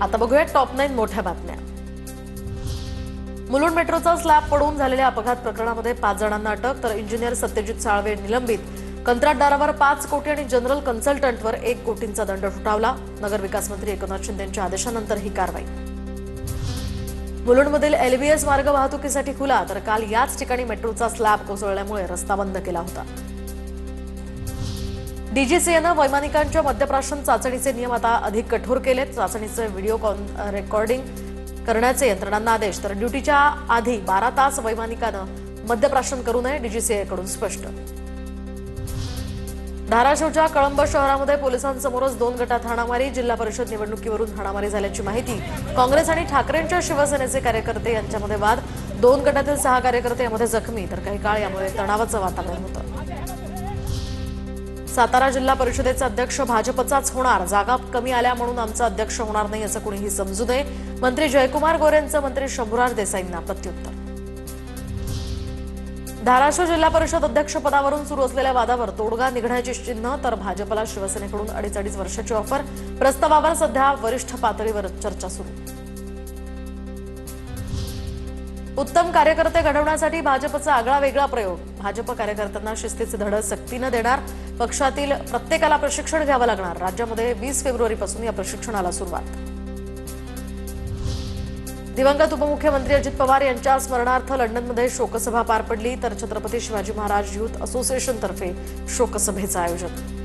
आता बघूया टॉप 9 मोठ्या बातम्या। मुलुंड मेट्रोचा स्लॅब पडून झालेल्या अपघात प्रकरणामध्ये 5 जणांना अटक, तर इंजिनियर सत्यजित साळवे निलंबित। कंत्राटदारावर 5 कोटी आणि जनरल कन्सल्टंटवर 1 कोटींचा दंड ठोठावला। नगरविकास मंत्री एकनाथ शिंदेंच्या आदेशानंतर ही कारवाई। मुलुंडमधील एलबीएस मार्ग वाहतुकीसाठी खुला, तर काल याच ठिकाणी मेट्रोचा स्लॅब कोसळल्यामुळे रस्ता बंद केला होता। डीजीसीएनं वैमानिकांच्या मद्यप्राशन चाचणीचे नियम आता अधिक कठोर केलेत। चाचणीचे व्हिडिओ रेकॉर्डिंग करण्याचे यंत्रणांना आदेश, तर ड्युटीच्या आधी 12 तास वैमानिकानं मद्यप्राशन करू नये, डीजीसीएकडून स्पष्ट। धाराशिवच्या कळंब शहरामध्ये पोलिसांसमोरच 2 गटात हाणामारी। जिल्हा परिषद निवडणुकीवरून हाणामारी झाल्याची माहिती। काँग्रेस आणि ठाकरेंच्या शिवसेनेचे कार्यकर्ते यांच्यामध्ये वाद। 2 गटातील 6 कार्यकर्ते यामध्ये जखमी, तर काही काळ यामुळे तणावाचं वातावरण होतं। सातारा जिल्हा परिषदेचे अध्यक्ष भाजपचाच होणार, जागा कमी आल्या म्हणून आमचा अध्यक्ष होणार नाही असं कुणीही समजू नये, मंत्री जयकुमार गोरेंचं मंत्री शंभूराज देसाईंना प्रत्युत्तर। धाराशिव जिल्हा परिषद अध्यक्षपदावरून सुरू असलेल्या वादावर तोडगा निघण्याची चिन्ह, तर भाजपला शिवसेनेकडून 2.5 वर्षाची ऑफर। प्रस्तावावर सध्या वरिष्ठ पातळीवर चर्चा सुरू। उत्तम कार्यकर्ते घडवण्यासाठी भाजपचा आगळा वेगळा प्रयोग। भाजप कार्यकर्त्यांना शिस्तीचे धडे सक्तीने देणार, पक्षातील प्रत्येकाला प्रशिक्षण घ्यावं लागणार। राज्यामध्ये 20 फेब्रुवारीपासून या प्रशिक्षणाला सुरुवात। दिवंगत उपमुख्यमंत्री अजित पवार यांच्या स्मरणार्थ लंडनमध्ये शोकसभा पार पडली, तर छत्रपती शिवाजी महाराज युथ असोसिएशनतर्फे शोकसभेचं आयोजन।